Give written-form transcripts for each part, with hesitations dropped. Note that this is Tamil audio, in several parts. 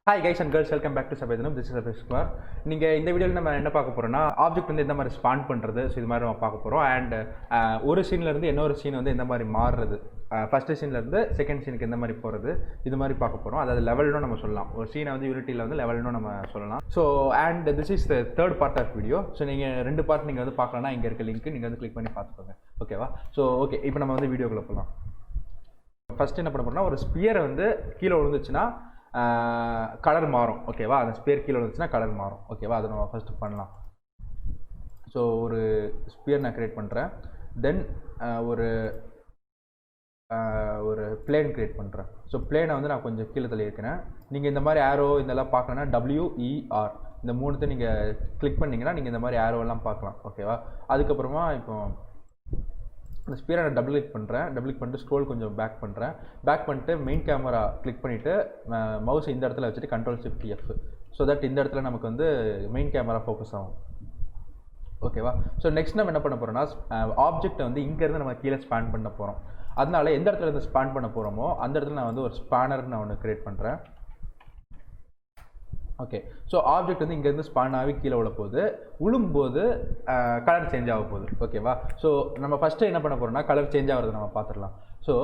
Hi guys and girls, welcome back to Sabedhanam. This is Abhishek Kumar. நீங்கள் இந்த வீடியோவில் நம்ம என்ன பார்க்க போகிறோம்னா ஆப்ஜெக்ட் வந்து எந்த மாதிரி ஸ்பான் பண்ணுறது, ஸோ இது மாதிரி நம்ம பார்க்க போகிறோம். அண்ட் ஒரு சீன்லேருந்து இன்னொரு சீன் வந்து எந்த மாதிரி மாறுறது, ஃபஸ்ட்டு சீன்லேருந்து செகண்ட் சீனுக்கு எந்த மாதிரி போகிறது, இது மாதிரி பார்க்க போகிறோம். அதாவது லெவல்னும் நம்ம சொல்லலாம். ஒரு சீனை வந்து யூனிட்டியில் வந்து லெவல்னும் நம்ம சொல்லலாம். So and this is the third part of video. So நீங்கள் ரெண்டு பார்ட் நீங்கள் வந்து பார்க்கலன்னா இங்கே இருக்க லிங்க் நீங்கள் வந்து கிளிக் பண்ணி பார்த்துக்கோங்க. ஓகேவா? ஸோ ஓகே, இப்போ நம்ம வந்து வீடியோக்குள்ளே போகலாம். ஃபஸ்ட்டு என்ன பண்ண போகிறோம்னா, ஒரு ஸ்பியரை வந்து கீழே விழுந்துச்சுன்னா கலர் மாறும். ஓகேவா? அந்த ஸ்பியர் கீழே வந்துச்சுன்னா கலர் மாறும். ஓகேவா? அதை நம்ம ஃபஸ்ட்டு பண்ணலாம். ஸோ ஒரு ஸ்பியர் நான் க்ரியேட் பண்ணுறேன். தென் ஒரு பிளேன் க்ரியேட் பண்ணுறேன். ஸோ பிளேனை வந்து நான் கொஞ்சம் கீழே தள்ளியிருக்கிறேன். நீங்கள் இந்த மாதிரி ஆரோ இதெல்லாம் பார்க்கணுன்னா WER இந்த மூணுத்தை நீங்கள் கிளிக் பண்ணிங்கன்னா நீங்கள் இந்த மாதிரி ஆரோவெல்லாம் பார்க்கலாம். ஓகேவா? அதுக்கப்புறமா இப்போ இந்த ஸ்பியரை நான் டபுள் கிளிக் பண்ணிட்டு ஸ்க்ரோல் கொஞ்சம் பேக் பண்ணிட்டு மெயின் கேமரா கிளிக் பண்ணிவிட்டு மவுஸ் இந்த இடத்துல வச்சுட்டு Ctrl+Shift+F. ஸோ தட் இந்த இடத்துல நமக்கு வந்து மெயின் கேமரா ஃபோக்கஸ் ஆகும். ஓகேவா? ஸோ நெக்ஸ்ட் நம்ம என்ன பண்ண போகிறோம்னா, ஆப்ஜெக்டை வந்து இங்கேருந்து நம்ம கீழே ஸ்பான் பண்ண போகிறோம். அதனால எந்த இடத்துல இருந்து ஸ்பான் பண்ண போகிறோமோ அந்த இடத்துல நான் வந்து ஒரு ஸ்பானர் நான் ஒன்று க்ரியேட் பண்ணுறேன். ஓகே, ஸோ ஆப்ஜெக்ட் வந்து இங்கேருந்து ஸ்பான் ஆகி கீழே விழ போகுது. விழும்போது கலர் சேஞ்ச் ஆக போகுது. ஓகேவா? ஸோ நம்ம ஃபஸ்ட்டு என்ன பண்ண போகிறோம்னா, கலர் சேஞ்ச் ஆகிறத நம்ம பார்த்துடலாம். ஸோ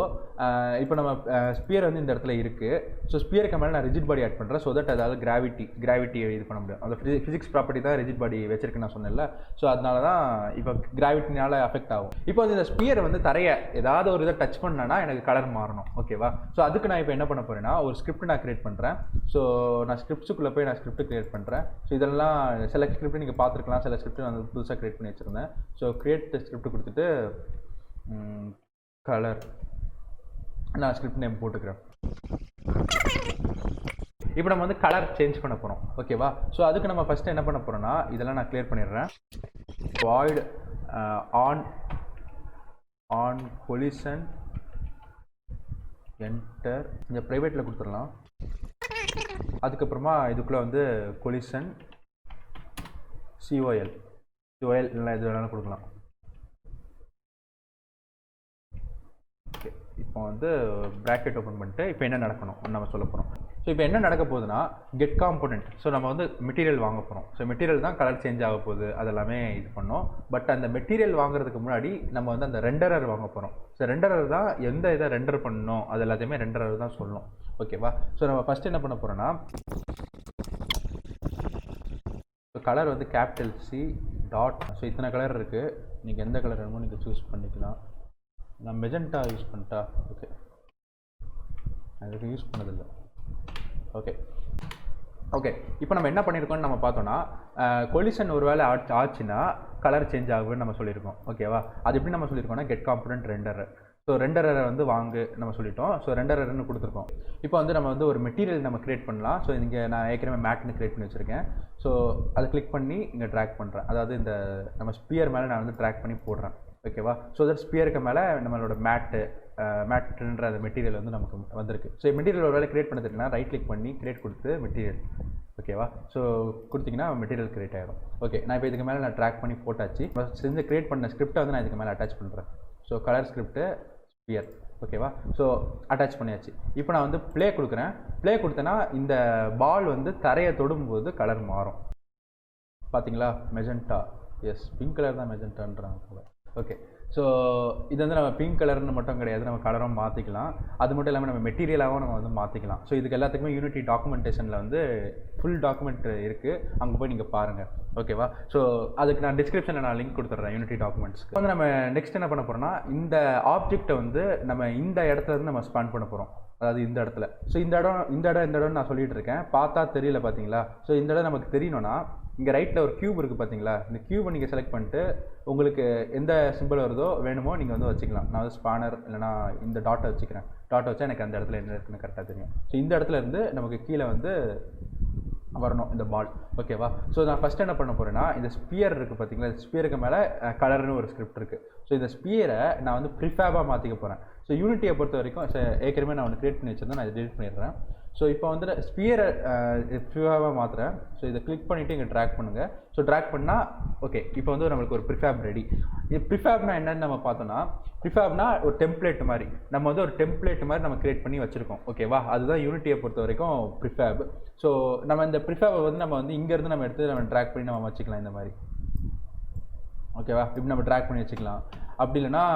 இப்போ நம்ம ஸ்பியர் வந்து இந்த இடத்துல இருக்குது. ஸோ ஸ்பியருக்கு மேலே நான் ரிஜிட் பாடி ஆட் பண்ணுறேன். ஸோ தட் அதாவது கிராவிட்டி இது பண்ண முடியும். அந்த ஃபிசிக்ஸ் ப்ராப்பர்ட்டி தான் ரிஜிட் பாடி வச்சிருக்குன்னு நான் சொன்னேன்ல. ஸோ அதனால தான் இப்போ கிராவிட்டினால அஃபெக்ட் ஆகும். இப்போ வந்து இந்த ஸ்பியர் வந்து தரையை ஏதாவது ஒரு இதை டச் பண்ணனா எனக்கு கலர் மாறணும். ஓகேவா? ஸோ அதுக்கு நான் இப்போ என்ன பண்ண போகிறேன்னா, ஒரு ஸ்கிரிப்ட் நான் க்ரியேட் பண்ணுறேன். ஸோ நான் ஸ்கிரிப்ட்ஸுக்குள்ளே போய் நான் ஸ்கிரிப்ட் க்ரியேட் பண்ணுறேன். ஸோ இதெல்லாம் சில ஸ்கிரிப்ட் நீங்கள் பார்த்துருக்கலாம், சில ஸ்கிரிப்ட் நான் புதுசாக க்ரியேட் பண்ணி வச்சுருந்தேன். ஸோ க்ரியேட் ஸ்கிரிப்ட் கொடுத்துட்டு கலர் நான் ஸ்கிரிப்ட் நேம் போட்டுக்கிறேன். இப்போ நம்ம வந்து கலர் சேஞ்ச் பண்ண போகிறோம். ஓகேவா? ஸோ அதுக்கு நம்ம ஃபஸ்ட்டு என்ன பண்ண போகிறோம்னா, இதெல்லாம் நான் கிளியர் பண்ணிடுறேன். void on collision என்டர் இந்த ப்ரைவேட்டில் கொடுத்துடலாம். அதுக்கப்புறமா இதுக்குள்ளே வந்து collision COL இல்லைனா இது வேணாலும் கொடுக்கலாம். ஓகே, இப்போ வந்து ப்ராக்கெட் ஓப்பன் பண்ணிட்டு இப்போ என்ன நடக்கணும் நம்ம சொல்ல போகிறோம். ஸோ இப்போ என்ன நடக்க போகுதுன்னா, கெட் காம்போனன்ட். ஸோ நம்ம வந்து மெட்டீரியல் வாங்க போகிறோம். ஸோ மெட்டீரியல் தான் கலர் சேஞ்ச் ஆக போகுது, அதெல்லாமே இது பண்ணோம். பட் அந்த மெட்டீரியல் வாங்குறதுக்கு முன்னாடி நம்ம வந்து அந்த ரெண்டரர் வாங்க போகிறோம். ஸோ ரெண்டரர் தான் எந்த இதை ரெண்டர் பண்ணணும் அது எல்லாத்தையுமே ரெண்டரர் தான் சொல்லணும். ஓகேவா? ஸோ நம்ம ஃபஸ்ட்டு என்ன பண்ண போகிறோன்னா, கலர் வந்து C டாட். ஸோ இத்தனை கலர் இருக்குது, நீங்கள் எந்த கலர் வேணுமோ நீங்கள் சூஸ் பண்ணிக்கலாம். நான் மெஜெண்டா யூஸ் பண்ணிட்டா. ஓகே, அதுக்கு யூஸ் பண்ணதில்லை. ஓகே இப்போ நம்ம என்ன பண்ணியிருக்கோம்னு நம்ம பார்த்தோன்னா, கொலிஷன் ஒரு வேளை ஆச்சுன்னா கலர் சேஞ்ச் ஆகுன்னு நம்ம சொல்லியிருக்கோம். ஓகேவா? அது எப்படி நம்ம சொல்லியிருக்கோம்னா, கெட் காம்போனன்ட் ரெண்டரர். ஸோ ரெண்டரரை வந்து வாங்கு நம்ம சொல்லிட்டோம். ஸோ ரெண்டரர்னு கொடுத்துருக்கோம். இப்போ வந்து நம்ம வந்து ஒரு மெட்டீரியல் நம்ம க்ரியேட் பண்ணலாம். ஸோ இங்கே நான் ஏற்கனவே மேட்னு க்ரியேட் பண்ணி வச்சுருக்கேன். ஸோ அதை கிளிக் பண்ணி இங்கே ட்ராக் பண்ணுறேன். அதாவது இந்த நம்ம ஸ்பியர் மேலே நான் வந்து ட்ராக் பண்ணி போடுறேன். ஓகேவா? ஸோ தட் ஸ்பியருக்கு மேலே நம்மளோட மேட்டுன்ற அந்த மெட்டீரியல் வந்து நமக்கு வந்திருக்கு. ஸோ மெட்டீரியல் ஒரு வேலை க்ரியேட் பண்ண தெரியுன்னா ரைட் கிளிக் பண்ணி க்ரியேட் கொடுத்து மெட்டீரியல். ஓகேவா? ஸோ கொடுத்தீங்கன்னா மெட்டீரியல் க்ரியேட் ஆகிடும். ஓகே, நான் இப்போ இதுக்கு மேலே நான் ட்ராக் பண்ணி போட்டாச்சு. செஞ்சு க்ரியேட் பண்ண ஸ்கிரிப்டை வந்து நான் இதுக்கு மேலே அட்டாச் பண்ணுறேன். So colour script sphere. ஓகேவா? ஸோ அட்டாச் பண்ணியாச்சு. இப்போ நான் வந்து ப்ளே கொடுக்குறேன். ப்ளே கொடுத்தேன்னா இந்த பால் வந்து தரையை தொடும்போது கலர் மாறும். பார்த்தீங்களா? மெஜெண்டா. எஸ், பிங்க் கலர் தான் மெஜெண்டான்றாங்க. ஓகே, ஸோ இது வந்து நம்ம பிங்க் கலர்னு மட்டும் கிடையாது, நம்ம கலரும் மாற்றிக்கலாம். அது மட்டும் இல்லாமல் நம்ம மெட்டீரியலாகவும் நம்ம வந்து மாற்றிக்கலாம். ஸோ இதுக்கு எல்லாத்துக்குமே யூனிட்டி டாக்குமெண்டேஷனில் வந்து ஃபுல் டாக்குமெண்ட் இருக்குது, அங்கே போய் நீங்கள் பாருங்கள். ஓகேவா? ஸோ அதுக்கு நான் டிஸ்கிரிப்ஷனில் நான் லிங்க் கொடுத்துட்றேன் யூனிட்டி டாக்குமெண்ட்ஸ்க்கு. வந்து நம்ம நெக்ஸ்ட் என்ன பண்ண போகிறோம்னா, இந்த ஆப்ஜெக்டை வந்து நம்ம இந்த இடத்துல இருந்து நம்ம ஸ்பான் பண்ண போகிறோம். அதாவது இந்த இடத்துல. ஸோ இந்த இடம் நான் சொல்லிட்டு இருக்கேன், பார்த்தா தெரியல பார்த்தீங்களா? ஸோ இந்த இடம் நமக்கு தெரியணும்னா, இங்கே ரைட்டில் ஒரு க்யூப் இருக்குது பார்த்தீங்களா? இந்த க்யூபை நீங்கள் செலக்ட் பண்ணிட்டு உங்களுக்கு எந்த சிம்பிள் வருதோ வேணுமோ நீங்கள் வந்து வச்சுக்கலாம். நான் வந்து ஸ்பானர் இல்லைனா இந்த டாட்டை வச்சுக்கிறேன். டாட்டை வச்சா எனக்கு அந்த இடத்துல என்ன இருக்குன்னு கரெக்டாக தெரியும். ஸோ இந்த இடத்துல இருந்து நமக்கு கீழே வந்து வரணும் இந்த பால். ஓகேவா? ஸோ நான் ஃபஸ்ட்டு என்ன பண்ண போகிறேன்னா, இந்த ஸ்பியர் இருக்குது பார்த்தீங்களா? ஸ்பியருக்கு மேலே கலர்னு ஒரு ஸ்கிரிப்ட் இருக்குது. ஸோ இந்த ஸ்பியரை நான் வந்து ப்ரிஃபேபாக மாற்றிக்க போகிறேன். ஸோ யூனிட்டியை பொறுத்த வரைக்கும் ஏற்கனவே நான் ஒன்று க்ரியேட் பண்ணி வச்சுருந்தேன், நான் இதை டெலிட் பண்ணிடுறேன். ஸோ இப்போ வந்து ஸ்பியரை ப்ரிஃபேபாக மாற்றுறேன். ஸோ இதை கிளிக் பண்ணிவிட்டு இங்கே ட்ராக் பண்ணுங்கள். ஸோ ட்ராக் பண்ணால் ஓகே, இப்போ வந்து நம்மளுக்கு ஒரு ப்ரிஃபேப் ரெடி. இது ப்ரிஃபேப்னா என்னன்னு நம்ம பார்த்தோம்னா, ப்ரிஃபேப்னா ஒரு டெம்ப்ளேட் மாதிரி, நம்ம வந்து ஒரு டெம்ப்ளேட் மாதிரி நம்ம கிரியேட் பண்ணி வச்சுருக்கோம். ஓகேவா, அதுதான் யூனிட்டியை பொறுத்த வரைக்கும் ப்ரிஃபேப். ஸோ நம்ம இந்த ப்ரிஃபேபை வந்து நம்ம வந்து இங்கேருந்து நம்ம எடுத்து நம்ம ட்ராக் பண்ணி நம்ம வச்சுக்கலாம் இந்த மாதிரி. ஓகேவா, இப்படி நம்ம ட்ராக் பண்ணி வச்சுக்கலாம். அப்படி இல்லைன்னா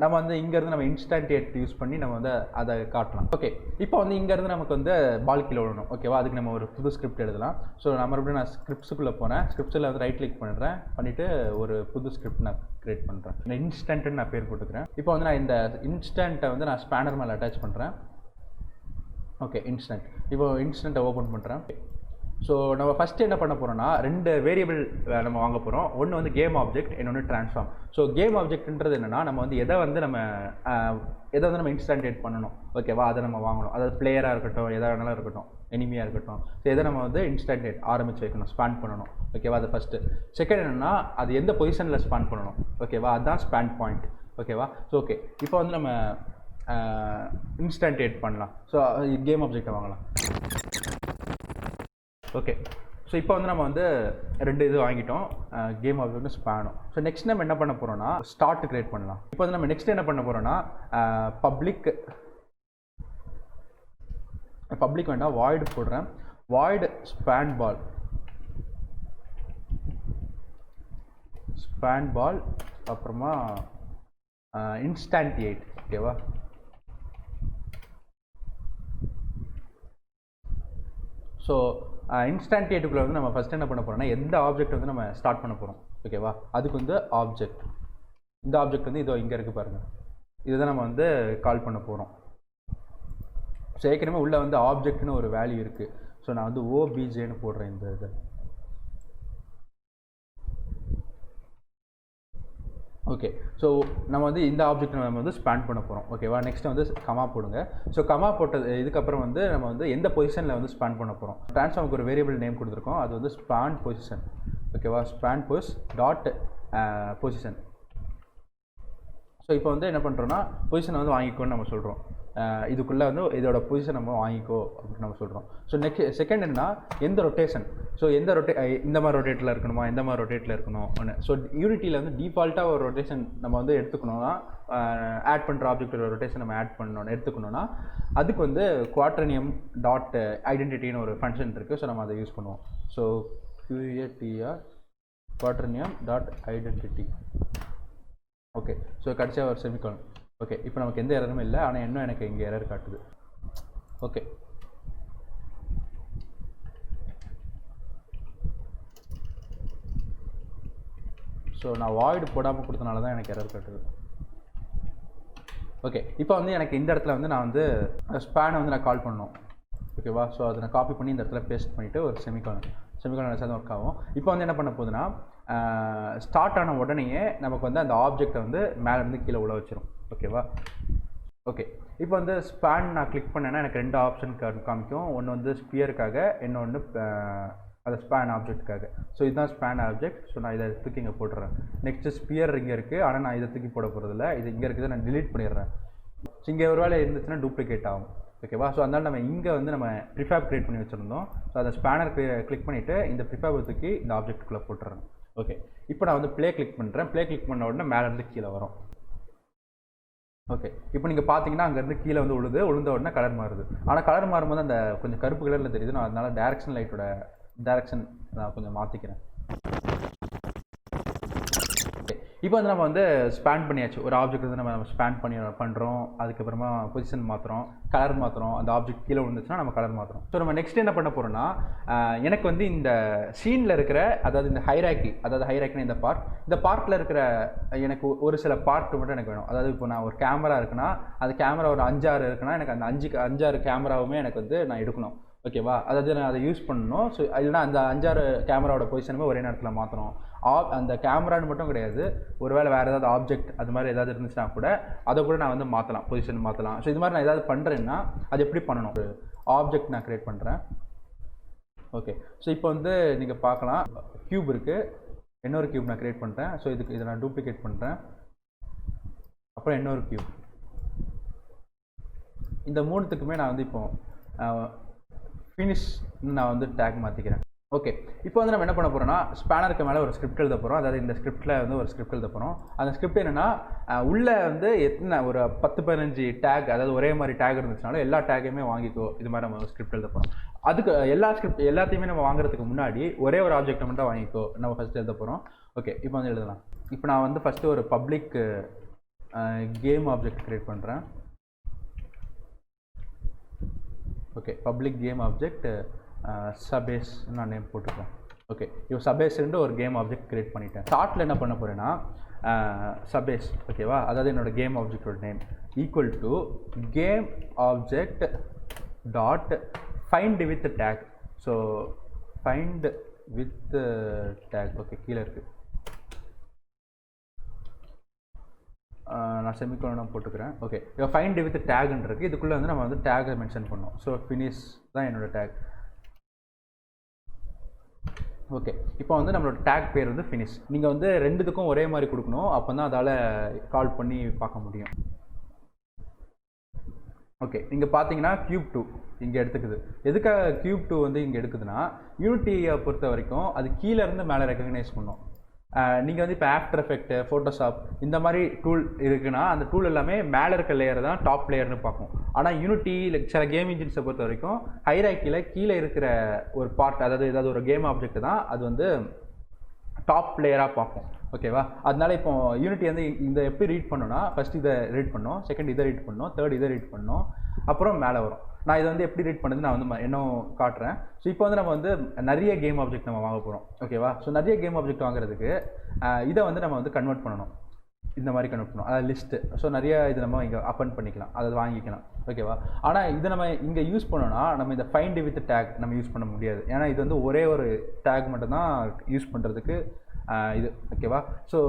நம்ம வந்து இங்கேருந்து நம்ம இன்ஸ்டன்டேட் யூஸ் பண்ணி நம்ம வந்து அதை காட்டலாம். ஓகே, இப்போ வந்து இங்கேருந்து நமக்கு வந்து பால் கீழே விடணும். ஓகேவா, அதுக்கு நம்ம ஒரு புது ஸ்கிரிப்ட் எழுதலாம். ஸோ நான் மறுபடியும் நான் ஸ்கிரிப்ட்ஸுக்குள்ளே போனேன். ஸ்கிரிப்ட்ஸில் வந்து ரைட் கிளிக் பண்ணுறேன், பண்ணிவிட்டு ஒரு புது ஸ்கிரிப்ட் நான் கிரியேட் பண்ணுறேன். இந்த இன்ஸ்டன்ட்னு நான் பேர் போட்டுக்கிறேன். இப்போ வந்து நான் இந்த இன்ஸ்டன்ட்டை வந்து நான் ஸ்பேனர் மேலே அட்டாச் பண்ணுறேன். Okay, instant. இப்போ இன்ஸ்டன்ட்டை ஓப்பன் பண்ணுறேன். ஸோ நம்ம ஃபஸ்ட்டு என்ன பண்ண போகிறோம்னா, 2 வேரியபிள் நம்ம வாங்க போகிறோம். ஒன்று வந்து கேம் ஆப்ஜெக்ட், இன்னொன்று ட்ரான்ஸ்ஃபார்ம். ஸோ கேம் ஆப்ஜெக்ட்ன்றது என்னென்னா, நம்ம வந்து எதை வந்து நம்ம இன்ஸ்டன்டேட் பண்ணணும். ஓகேவா, அதை நம்ம வாங்கணும். அதாவது பிளேயராக இருக்கட்டும், எதாக வேணாலும் இருக்கட்டும், எனிமியாக இருக்கட்டும். ஸோ எதை நம்ம வந்து இன்ஸ்டன்டேட் ஆரம்பித்து வைக்கணும், ஸ்பேன் பண்ணணும். ஓகேவா, அது ஃபஸ்ட்டு. செகண்ட் என்னென்னா, அது எந்த பொசிஷனில் ஸ்பேன் பண்ணணும். ஓகேவா, அதுதான் ஸ்பேன் பாயிண்ட். ஓகேவா, ஸோ ஓகே, இப்போ வந்து நம்ம இன்ஸ்டன்டேட் பண்ணலாம். ஸோ கேம் ஆப்ஜெக்டை வாங்கலாம். ஓகே, ஸோ இப்போ வந்து நம்ம வந்து 2 இது வாங்கிட்டோம், கேம் ஆப்ஜெக்ட்டும் ஸ்பேனும். ஸோ நெக்ஸ்ட் நம்ம என்ன பண்ண போகிறோம்னா, ஸ்டார்ட் கிரியேட் பண்ணலாம். இப்போ வந்து நம்ம நெக்ஸ்ட் என்ன பண்ண போகிறோம்னா, பப்ளிக் வேண்டாம், வாய்டு போடுறேன். வாய்டு ஸ்பேன் பால், அப்புறமா இன்ஸ்டன்டியேட். ஓகேவா, ஸோ இன்ஸ்டன்டியேட்டுக்குள்ளே வந்து நம்ம ஃபஸ்ட் என்ன பண்ண போகிறோம்னா, எந்த ஆப்ஜெக்ட் வந்து நம்ம ஸ்டார்ட் பண்ண போகிறோம். ஓகேவா, அதுக்கு வந்து ஆப்ஜெக்ட், இந்த ஆப்ஜெக்ட் வந்து இதோ இங்கே இருக்குது பாருங்கள், இதுதான் நம்ம வந்து கால் பண்ண போகிறோம். ஸோ ஏற்கனவே உள்ளே வந்து ஆப்ஜெக்ட்னு ஒரு வேல்யூ இருக்குது. ஸோ நான் வந்து ஓபிஜேன்னு போடுறேன் இந்த இதை. ஓகே, ஸோ நம்ம வந்து இந்த ஆப்ஜெக்ட் நம்ம வந்து ஸ்பேன் பண்ண போகிறோம். ஓகேவா, நெக்ஸ்ட் வந்து கமா போடுங்க. ஸோ கமா போட்டது இதுக்கப்புறம் வந்து நம்ம வந்து எந்த பொசிஷனில் வந்து ஸ்பேன் பண்ண போகிறோம். ட்ரான்ஸ்ஃபார்முக்கு ஒரு வேரியபிள் நேம் கொடுத்துருக்கோம், அது வந்து ஸ்பேன் பொசிஷன். ஓகேவா, ஸ்பேன் டாட் பொசிஷன். ஸோ இப்போ வந்து என்ன பண்ணுறோன்னா, பொசிஷனை வந்து வாங்கிக்கோன்னு நம்ம சொல்கிறோம். இதுக்குள்ளே வந்து இதோட பொசிஷன் நம்ம வாங்கிக்கோ அப்படின்னு நம்ம சொல்கிறோம். ஸோ செகண்ட் என்னன்னா, எந்த ரொட்டேஷன். ஸோ எந்த இந்த மாதிரி ரொட்டேட்டில் இருக்கணுமா, எந்த மாதிரி ரொட்டேட்டில் இருக்கணும் ஒன்று. ஸோ யூனிட்டியில் வந்து டிஃபால்ட்டாக ஒரு ரொட்டேஷன் நம்ம வந்து எடுத்துக்கணும்னா, ஆட் பண்ணுற ஆப்ஜெக்ட் ஒரு ரொட்டேஷன் நம்ம எடுத்துக்கணும்னா அதுக்கு வந்து குவாட்ரனியம் டாட் ஐடென்டிட்டின்னு ஒரு ஃபங்க்ஷன் இருக்குது. ஸோ நம்ம அதை யூஸ் பண்ணுவோம். So QATR quaternion dot identity. Okay, so கடைசியாக ஒரு செமிகாலன். ஓகே, இப்போ நமக்கு எந்த எரருமே இல்லை, ஆனால் இன்னும் எனக்கு இங்கே எரர் காட்டுது. ஓகே, ஸோ நான் வாய்டு போடாமல் கொடுத்தனால தான் எனக்கு எரர் காட்டுது. ஓகே, இப்போ வந்து எனக்கு இந்த இடத்துல வந்து நான் வந்து ஸ்பேனை வந்து நான் கால் பண்ணணும். ஓகேவா, ஸோ அதை நான் காப்பி பண்ணி இந்த இடத்துல பேஸ்ட் பண்ணிவிட்டு ஒரு செமிகாலன் வச்சா ஒர்க் ஆகும். இப்போ வந்து என்ன பண்ண போகுதுன்னா, ஸ்டார்ட் ஆன உடனேயே நமக்கு வந்து அந்த ஆப்ஜெக்டை வந்து மேலேருந்து கீழே உள்ள வச்சிரும். ஓகேவா, ஓகே, இப்போ வந்து ஸ்பேன் நான் கிளிக் பண்ணேன்னா எனக்கு 2 ஆப்ஷன் காமிக்கும். ஒன்று வந்து ஸ்பியருக்காக, இன்னொன்று அது ஸ்பேன் ஆப்ஜெக்ட்டுக்காக. ஸோ இதுதான் ஸ்பேன் ஆப்ஜெக்ட். ஸோ நான் இதை தூக்கி இங்கே போட்டுறேன். நெக்ஸ்ட்டு ஸ்பியர் இங்கே இருக்குது, ஆனால் நான் இதை தூக்கி போட போகிறதில்ல, இது இங்கே இருக்குது, நான் டிலீட் பண்ணிடுறேன். ஸோ இங்கே ஒரு வேலை இருந்துச்சுன்னா டூப்ளிகேட் ஆகும். ஓகேவா, ஸோ அதனால் நம்ம இங்கே வந்து நம்ம ப்ரிஃபேப் கிரியேட் பண்ணி வச்சுருந்தோம். ஸோ அதை ஸ்பேனர் கிளிக் பண்ணிவிட்டு இந்த ப்ரிஃபேப்பை தூக்கி இந்த ஆப்ஜெக்ட்டுக்குள்ளே போட்டுறேன். ஓகே, இப்போ நான் வந்து ப்ளே கிளிக் பண்ணுறேன். ப்ளே கிளிக் பண்ண உடனே மேலேருந்து கீழே வரும். ஓகே, இப்போ நீங்கள் பார்த்தீங்கன்னா அங்கேருந்து கீழே வந்து விழுந்த உடனே கலர் மாறுது. ஆனால் கலர் மாறும்போது அந்த கொஞ்சம் கருப்பு கலரில் தெரியுது. நான் அதனால டைரக்ஷன் லைட்டோட டைரக்ஷன் நான் கொஞ்சம் மாற்றிக்கிறேன். இப்போ வந்து நம்ம வந்து ஸ்பேன் பண்ணியாச்சு. ஒரு ஆப்ஜெக்ட் வந்து நம்ம ஸ்பேன் பண்ணுறோம், அதுக்கப்புறமா பொசிஷன் மாற்றுறோம், கலர் மாற்றுறோம். அந்த ஆப்ஜெக்ட் கீழே விழுந்துச்சுன்னா நம்ம கலர் மாற்றுறோம். ஸோ நம்ம நெக்ஸ்ட் என்ன பண்ண போகிறோம்னா, எனக்கு வந்து இந்த சீனில் இருக்கிற, அதாவது இந்த ஹைராக்கினா இந்த பார்ட்டில் இருக்கிற எனக்கு ஒரு சில பார்ட் மட்டும் எனக்கு வேணும். அதாவது இப்போ நான் ஒரு கேமரா இருக்குன்னா, அந்த கேமரா ஒரு 5-6 இருக்குன்னா, எனக்கு அந்த 5-6 கேமராவுமே எனக்கு வந்து நான் எடுக்கணும். ஓகேவா, அதாவது நான் அதை யூஸ் பண்ணணும். ஸோ இல்லைனா அந்த 5-6 கேமராவோட பொசிஷனுமே ஒரே நேரத்தில் மாற்றணும். அந்த கேமரான்னு மட்டும் கிடையாது, ஒருவேளை வேறு ஏதாவது ஆப்ஜெக்ட் அது மாதிரி ஏதாவது இருந்துச்சுன்னா கூட அதை கூட நான் வந்து மாற்றலாம், பொசிஷன் மாற்றலாம். ஸோ இது மாதிரி நான் ஏதாவது பண்ணுறேன்னா அது எப்படி பண்ணணும், ஒரு ஆப்ஜெக்ட் நான் க்ரியேட் பண்ணுறேன். ஓகே, ஸோ இப்போ வந்து நீங்கள் பார்க்கலாம், க்யூப் இருக்குது, இன்னொரு க்யூப் நான் க்ரியேட் பண்ணுறேன். ஸோ இதை நான் டூப்ளிகேட் பண்ணுறேன், அப்புறம் இன்னொரு க்யூப். இந்த மூணுத்துக்குமே நான் வந்து இப்போ ஃபினிஷ் நான் வந்து டேக் மாற்றிக்கிறேன். ஓகே, இப்போ வந்து நம்ம என்ன பண்ண போகிறோம்னா ஸ்பேனருக்கு மேலே ஒரு ஸ்கிரிப்ட் எழுத போகிறோம். அதாவது இந்த ஸ்கிரிப்டில் வந்து ஒரு ஸ்கிரிப்ட் எழுத போகிறோம். அந்த ஸ்கிரிப்ட் என்னென்னா உள்ளே வந்து எத்தனை ஒரு 10-15 டேக், அதாவது ஒரே மாதிரி டேக் இருந்துச்சுனாலும் எல்லா டேக்கையுமே வாங்கிக்கோ, இது மாதிரி நம்ம ஸ்கிரிப்ட் எழுத போகிறோம். அதுக்கு எல்லாத்தையுமே நம்ம வாங்குறதுக்கு முன்னாடி ஒரே ஒரு ஆப்ஜெக்டை மட்டும் வாங்கிக்கோ நம்ம ஃபஸ்ட்டு எழுத போகிறோம். ஓகே, இப்போ வந்து எழுதலாம். இப்போ நான் வந்து ஃபஸ்ட்டு ஒரு பப்ளிக் கேம் ஆப்ஜெக்ட் க்ரியேட் பண்ணுறேன். Okay, public game object Sabesh நான் நேம் போட்டுக்கிறேன். ஓகே, இப்போ சபேஸ்ன்னு ஒரு கேம் ஆப்ஜெக்ட் க்ரியேட் பண்ணிட்டேன். ஸ்டார்ட்டில் என்ன பண்ண போகிறேன்னா சபேஸ், ஓகேவா, அதாவது என்னோட கேம் ஆப்ஜெக்டோட name equal to game object dot find with tag. So find with tag, okay, கீழே இருக்குது, நான் செமிகோலன் போட்டுக்கிறேன். ஓகே, இப்போ ஃபைண்ட் வித் டேக்ன்னு இருக்குது. இதுக்குள்ளே வந்து நம்ம வந்து டேகை மென்ஷன் பண்ணோம். ஸோ ஃபினிஷ் தான் என்னோடய டேக். ஓகே, இப்போ வந்து நம்மளோட டேக் பேர் வந்து ஃபினிஷ். நீங்கள் வந்து ரெண்டுத்துக்கும் ஒரே மாதிரி கொடுக்கணும், அப்போ தான் அதால் கால் பண்ணி பார்க்க முடியும். ஓகே, இங்கே பார்த்தீங்கன்னா Cube 2 இங்கே எடுத்துக்குது. எதுக்காக Cube 2 வந்து இங்கே எடுக்குதுன்னா யூனிட்டியை பொறுத்த வரைக்கும் அது கீழேருந்து மேலே ரெக்கக்னைஸ் பண்ணும். நீங்கள் வந்து இப்போ ஆஃப்டர் எஃபெக்ட், ஃபோட்டோஷாப் இந்த மாதிரி டூல் இருக்குன்னா அந்த டூல் எல்லாமே மேலே இருக்க லேயர் தான் டாப் லேயர்னு பார்க்கும். ஆனால் யூனிட்டி சில கேம் இன்ஜின்ஸை பொறுத்த வரைக்கும் ஹைராக்கியில் கீழே இருக்கிற ஒரு பார்ட், அதாவது ஏதாவது ஒரு கேம் ஆப்ஜெக்ட் தான் அது வந்து டாப் லேயராக பார்ப்போம். ஓகேவா, அதனால இப்போ யூனிட்டி வந்து இந்த எப்படி ரீட் பண்ணோன்னா ஃபஸ்ட் இதை ரீட் பண்ணோம், செகண்ட் இதை ரீட் பண்ணோம், தேர்ட் இதை ரீட் பண்ணோம், அப்புறம் மேலே வரும். நான் இதை வந்து எப்படி ரீட் பண்ணுறது நான் வந்து இன்னும் காட்டுறேன். ஸோ இப்போ வந்து நம்ம வந்து நிறைய கேம் ஆப்ஜெக்ட் நம்ம வாங்க போகிறோம். ஓகேவா, ஸோ நிறைய கேம் ஆப்ஜெக்ட் வாங்குறதுக்கு இதை வந்து நம்ம வந்து கன்வெர்ட் பண்ணணும். இந்த மாதிரி கன்வெர்ட் பண்ணணும், அதாவது லிஸ்ட்டு. ஸோ நிறைய இது நம்ம இங்கே அப்பன் பண்ணிக்கலாம், அதாவது வாங்கிக்கலாம். ஓகேவா, ஆனால் இது நம்ம இங்கே யூஸ் பண்ணோன்னா நம்ம இந்த ஃபைண்ட் வித் டேக் நம்ம யூஸ் பண்ண முடியாது. ஏன்னா இது வந்து ஒரே ஒரு டேக் மட்டும்தான் யூஸ் பண்ணுறதுக்கு இது. ஓகேவா, ஸோ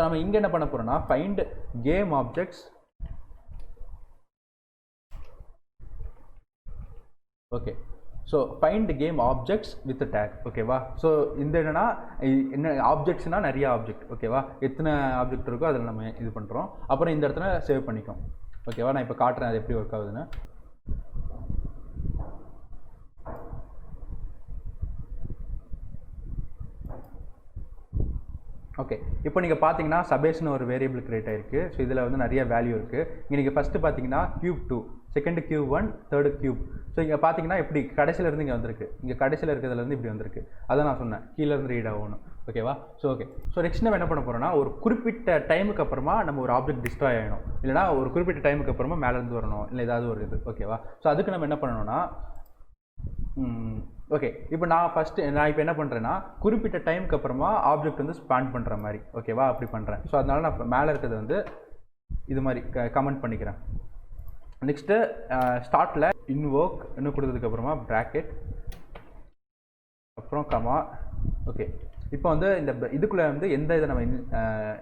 நம்ம இங்கே என்ன பண்ண போகிறோம்னா find game objects. Okay, so find game objects with take. ஓகேவா, ஸோ இந்த என்ன ஆப்ஜெக்ட்ஸ்னால் நிறைய ஆப்ஜெக்ட். ஓகேவா, எத்தனை ஆப்ஜெக்ட் இருக்கோ அதில் நம்ம இது பண்ணுறோம். அப்புறம் இந்த இடத்துல சேவ் பண்ணிக்கும். ஓகேவா, நான் இப்போ காட்டுறேன் அது எப்படி ஒர்க் ஆகுதுன்னு. ஓகே, இப்போ நீங்கள் பார்த்தீங்கன்னா சபேஸ்னு ஒரு வேரியபிள் கிரியேட் ஆகிருக்கு. ஸோ இதில் வந்து நிறைய வேல்யூ இருக்குது. இங்கே நீங்கள் ஃபஸ்ட்டு பார்த்தீங்கன்னா Cube 2, second Cube 1, third Cube. So இங்கே பார்த்தீங்கன்னா எப்படி கடைசியிலேருந்து இங்கே வந்திருக்கு, இங்கே கடைசியில் இருக்கிறதுலேருந்து இப்படி வந்திருக்கு. அதான் நான் சொன்னேன் கீழேருந்து ரீட் ஆகணும். ஓகேவா, ஸோ ஓகே, ஸோ நெக்ஸ்ட் நம்ம என்ன பண்ண போகிறோம்னா ஒரு குறிப்பிட்ட டைமுக்கு அப்புறமா நம்ம ஒரு ஆப்ஜெக்ட் டிஸ்ட்ராய் ஆகணும், இல்லைனா ஒரு குறிப்பிட்ட டைமுக்கு அப்புறமா மேலேருந்து வரணும், இல்லை ஏதாவது ஒரு இது. ஓகேவா, ஸோ அதுக்கு நம்ம என்ன பண்ணணும்னா ஓகே, இப்போ நான் இப்போ என்ன பண்ணுறேன்னா குறிப்பிட்ட டைமுக்கு அப்புறமா ஆப்ஜெக்ட் வந்து ஸ்பேன் பண்ணுற மாதிரி. ஓகேவா, அப்படி பண்ணுறேன். ஸோ அதனால நான் மேலே இருக்கிறது வந்து இது மாதிரி கமெண்ட் பண்ணிக்கிறேன். நெக்ஸ்ட்டு ஸ்டார்ட்டில் இன்வோக் இன்னும் கொடுத்ததுக்கப்புறமா ப்ராக்கெட், அப்புறம் கமா. ஓகே, இப்போ வந்து இந்த இதுக்குள்ளே வந்து எந்த இதை நம்ம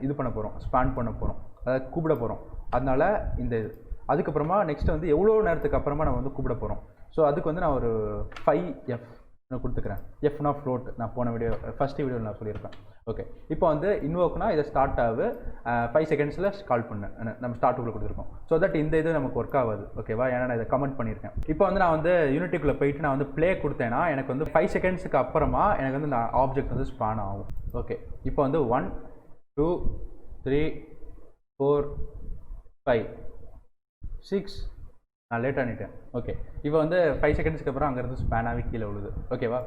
இது பண்ண போகிறோம், ஸ்பேன் பண்ண போகிறோம், அதாவது கூப்பிட போகிறோம். அதனால் இந்த இது அதுக்கப்புறமா நெக்ஸ்ட் வந்து எவ்வளோ நேரத்துக்கு அப்புறமா நம்ம வந்து கூப்பிட போகிறோம். ஸோ அதுக்கு வந்து நான் ஒரு 5F கொடுத்துக்கிறேன். எஃப்னா ஃப்ளோட், நான் போன ஃபஸ்ட் வீடியோவில் நான் சொல்லியிருப்பேன். ஓகே, இப்போ வந்து இன்வோக்னா இதை ஸ்டார்ட் ஆகு 5 செகண்ட்ஸில் கால் பண்ணேன், நம்ம ஸ்டார்ட்டுக்குள்ளே கொடுத்துருக்கோம். ஸோ தட் இந்த இது நமக்கு ஒர்க் ஆகாது. ஓகேவா, ஏன்னா நான் இதை கமெண்ட் பண்ணியிருக்கேன். இப்போ வந்து நான் வந்து யூனிட்டிக்குள்ளே போயிட்டு நான் வந்து ப்ளே கொடுத்தேன்னா எனக்கு வந்து 5 செகண்ட்ஸுக்கு அப்புறமா எனக்கு வந்து இந்த ஆப்ஜெக்ட் வந்து ஸ்பான் ஆகும். ஓகே, இப்போ வந்து 1 2 3 4 5 6 நான் லேட் ஆகிட்டேன். ஓகே, இப்போ வந்து 5 செகண்ட்ஸ்க்கு அப்புறம் அங்கேருந்து ஸ்பேன் ஆகி கீழே விழுது. ஓகேவா,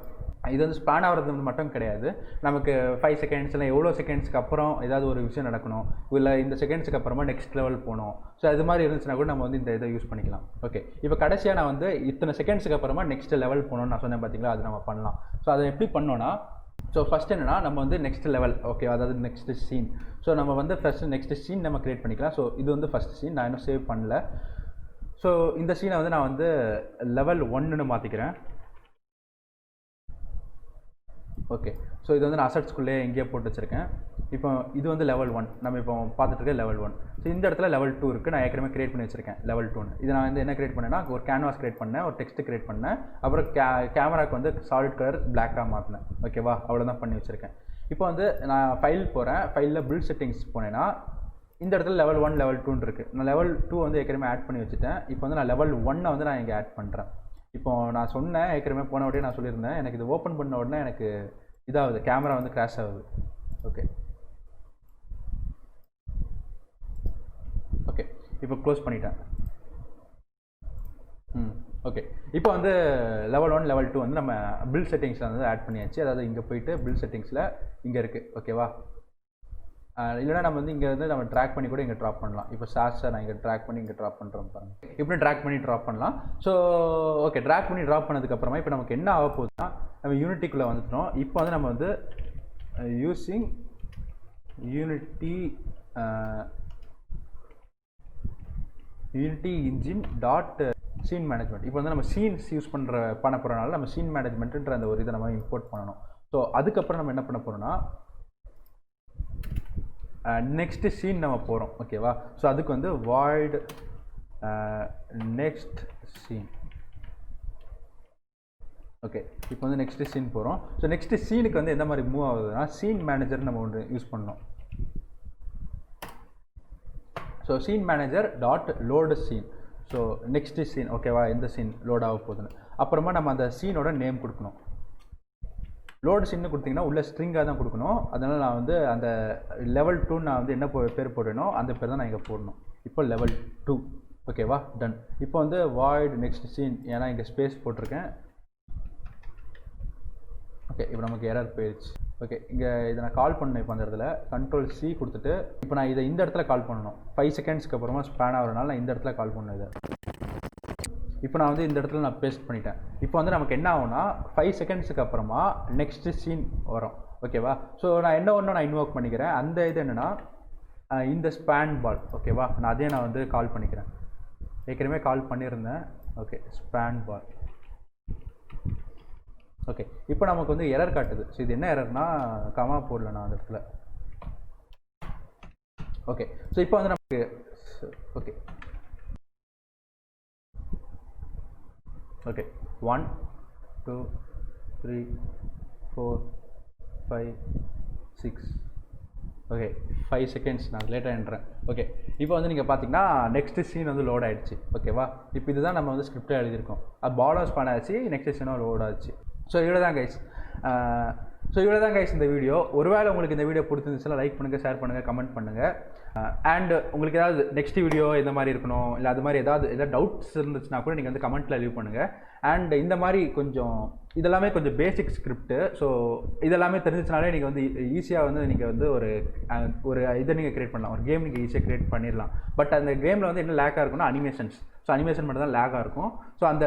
இது வந்து ஸ்பேன் ஆகிறது மட்டும் கிடையாது, நமக்கு 5 செகண்ட்ஸ் இல்லை எவ்வளோ செகண்ட்ஸ்க்கு அப்புறம் ஏதாவது ஒரு விஷயம் நடக்கணும், இல்லை இந்த செகண்ட்ஸுக்கு அப்புறமா நெக்ஸ்ட் லெவல் போகணும். ஸோ அது மாதிரி இருந்துச்சுன்னா கூட நம்ம வந்து இந்த இதை யூஸ் பண்ணிக்கலாம். ஓகே, இப்போ கடைசியாக நான் வந்து இத்தனை செகண்ட்ஸுக்கு அப்புறமா நெக்ஸ்ட் லெவல் போகணும்னு நான் சொன்னேன் பார்த்தீங்களா, அது நம்ம பண்ணலாம். ஸோ அதை எப்படி பண்ணோன்னா ஸோ ஃபஸ்ட் என்னன்னா நம்ம வந்து நெக்ஸ்ட் லெவல், ஓகே, அதாவது நெக்ஸ்ட் சீன். ஸோ நம்ம வந்து ஃபஸ்ட்டு நெக்ஸ்ட் சீன் நம்ம க்ரியேட் பண்ணிக்கலாம். ஸோ இது வந்து ஃபஸ்ட் சீன், நான் இன்னும் சேவ் பண்ணல. ஸோ இந்த சீனை வந்து நான் வந்து லெவல் 1ன்னு மாற்றிக்கிறேன். ஓகே, ஸோ இது வந்து நான் அசட்ஸ்குள்ளே எங்கேயோ போட்டு வச்சுருக்கேன். இப்போ இது வந்து லெவல் 1, நம்ம இப்போ பார்த்துட்டு இருக்க லெவல் 1. ஸோ இந்த இடத்துல லெவல் 2 இருக்குது, நான் ஏற்கனவே கிரியேட் பண்ணி வச்சுருக்கேன் லெவல் 2. இது நான் வந்து என்ன கிரியேட் பண்ணேன்னா ஒரு கேன்வாஸ் கிரியேட் பண்ணேன், ஒரு டெக்ஸ்ட் கிரியேட் பண்ணேன், அப்புறம் கேமராக்கு வந்து சாலிட் கலர் பிளாக்காக மாற்றினேன். ஓகேவா, அவ்வளோதான் பண்ணி வச்சுருக்கேன். இப்போ வந்து நான் ஃபைல் போகிறேன், ஃபைலில் பில்ட் செட்டிங்ஸ் போனேன்னா இந்த இடத்துல லெவல் 1 லெவல் 2 இருக்குது. நான் லெவல் 2 வந்து ஏற்கனவே ஆட் பண்ணி வச்சுட்டேன். இப்போ வந்து நான் லெவல் 1 வந்து நான் இங்கே ஆட் பண்ணுறேன். இப்போ நான் சொன்னேன் ஏற்கனவே போன வாட்டியே நான் சொல்லியிருந்தேன், எனக்கு இது ஓப்பன் பண்ண உடனே எனக்கு இதாகுது, கேமரா வந்து கிராஷ் ஆகுது. ஓகே ஓகே இப்போ க்ளோஸ் பண்ணிட்டேன். ஓகே இப்போ வந்து லெவல் 1 லெவல் 2 வந்து நம்ம பில் செட்டிங்ஸில் வந்து ஆட் பண்ணியாச்சு. அதாவது இங்கே போயிட்டு பில் செட்டிங்ஸில் இங்கே இருக்குது. ஓகேவா? இல்லைனா நம்ம வந்து இங்கே வந்து நம்ம ட்ராக் பண்ணி கூட இங்கே ட்ராப் பண்ணலாம். இப்போ சார்ஸை நான் இங்கே ட்ராக் பண்ணி இங்கே ட்ராப் பண்ணுறோம் பாருங்கள். இப்படி ட்ராக் பண்ணி ட்ராப் பண்ணலாம். ஸோ ஓகே, ட்ராக் பண்ணி ட்ராப் பண்ணதுக்கப்புறமா இப்போ நமக்கு என்ன ஆக போகுதுன்னா, நம்ம யூனிட்டிக்குள்ளே வந்துட்டோம். இப்போ வந்து நம்ம வந்து using Unity engine dot scene management. இப்போ வந்து நம்ம சீன்ஸ் யூஸ் பண்ண போகிறனால நம்ம சீன் மேனேஜ்மெண்ட்டுன்ற அந்த ஒரு இதை நம்ம இம்போர்ட் பண்ணணும். ஸோ அதுக்கப்புறம் நம்ம என்ன பண்ண போகிறோம்னா, நெக்ஸ்ட்டு சீன் நம்ம போகிறோம். ஓகேவா? ஸோ அதுக்கு வந்து வாய்ட் நெக்ஸ்ட் சீன். ஓகே, இப்போ வந்து நெக்ஸ்ட்டு சீன் போகிறோம். ஸோ நெக்ஸ்ட்டு சீனுக்கு வந்து எந்த மாதிரி மூவ் ஆகுதுன்னா, சீன் மேனேஜர் நம்ம ஒன்று யூஸ் பண்ணோம். So scene manager dot load scene. So next scene. ஓகேவா? எந்த சீன் லோட் ஆக போகுதுன்னு அப்புறமா நம்ம அந்த சீனோட நேம் கொடுக்கணும். லோடு சீன்னு கொடுத்தீங்கன்னா உள்ள ஸ்ட்ரிங்காக தான் கொடுக்கணும். அதனால் நான் வந்து அந்த லெவல் 2 நான் வந்து என்ன பேர் போடனோ அந்த பேர் தான் நான் இங்கே போடணும். இப்போ லெவல் 2. ஓகேவா? டன். இப்போ வந்து வாய்ட் நெக்ஸ்ட் சீன், ஏன்னா இங்கே ஸ்பேஸ் போட்டிருக்கேன். ஓகே, இப்போ நமக்கு எரர் போயிடுச்சு. ஓகே, இங்கே இதை நான் கால் பண்ணேன். இப்போ அந்த இடத்துல Ctrl+C கொடுத்துட்டு இப்போ நான் இதை இந்த இடத்துல கால் பண்ணணும். 5 செகண்ட்ஸ்க்கு அப்புறமா ஸ்பேன் ஆகிறனால நான் இந்த இடத்துல கால் பண்ணேன். இதை இப்போ நான் வந்து இந்த இடத்துல நான் பேஸ்ட் பண்ணிட்டேன். இப்போ வந்து நமக்கு என்ன ஆகும்னா, 5 செகண்ட்ஸுக்கு அப்புறமா நெக்ஸ்ட்டு சீன் வரும். ஓகேவா? ஸோ நான் என்ன ஒன்று நான் இன்வோக் பண்ணிக்கிறேன். அந்த இது என்னென்னா இந்த ஸ்பேன் பால். ஓகேவா? நான் அதே நான் வந்து கால் பண்ணிக்கிறேன். ஏற்கனவே கால் பண்ணியிருந்தேன். ஓகே, ஸ்பேன் பால். ஓகே, இப்போ நமக்கு வந்து எரர் காட்டுது. ஸோ இது என்ன எரர்னா, கமா போடல நான் அந்த இடத்துல. ஓகே, ஸோ இப்போ வந்து நமக்கு ஓகே ஓகே 1 2 3 4 5 6 ஓகே 5 செகண்ட்ஸ் நான் லேட்டாக என்றேன். ஓகே, இப்போ வந்து நீங்கள் பார்த்தீங்கன்னா நெக்ஸ்ட் சீன் வந்து லோட் ஆகிடுச்சு. ஓகேவா? இப்போ இதுதான் நம்ம வந்து ஸ்கிரிப்டாக எழுதியிருக்கோம். அது பாலோஸ் பண்ண ஆச்சு, நெக்ஸ்ட் சீனும் லோட் ஆச்சு. ஸோ இவ்வளோ தான் கைஸ் இந்த வீடியோ. ஒருவேளை உங்களுக்கு இந்த வீடியோ பிடிச்சிருந்துச்சுன்னா லைக் பண்ணுங்கள், ஷேர் பண்ணுங்கள், கமெண்ட் பண்ணுங்கள். அண்ட் உங்களுக்கு ஏதாவது நெக்ஸ்ட் வீடியோ இந்த மாதிரி இருக்கணும், இல்லை அது மாதிரி ஏதாவது டவுட்ஸ் இருந்துச்சுன்னா கூட நீங்கள் வந்து கமெண்ட்டில் லீவ் பண்ணுங்கள். அண்ட் இந்த மாதிரி இதெல்லாமே கொஞ்சம் பேசிக் ஸ்கிரிப்ட்டு. ஸோ இதெல்லாமே தெரிஞ்சிச்சுனாலே நீங்கள் வந்து ஈஸியாக வந்து நீங்கள் வந்து ஒரு இதை நீங்கள் க்ரியேட் பண்ணலாம். ஒரு கேம் நீங்கள் ஈஸியாக க்ரியேட் பண்ணிடலாம். பட் அந்த கேமில் வந்து என்ன லேக்காக இருக்குன்னா அனிமேஷன்ஸ். ஸோ அனிமேஷன் மட்டும் தான் லேக்காக இருக்கும். ஸோ அந்த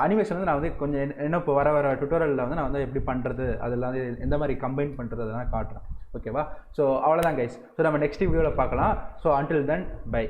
அனிமேஷன் வந்து நான் வந்து கொஞ்சம் என்ன இப்போ வர டுட்டோரியலில் வந்து நான் வந்து எப்படி பண்ணுறது, அதெல்லாம் வந்து எந்த மாதிரி கம்பைன் பண்ணுறது அதெல்லாம் காட்டுறேன். ஓகேவா? ஸோ அவ்வளோதான் கைஸ். ஸோ நம்ம நெக்ஸ்ட் வீடியோவில் பார்க்கலாம். So until then by.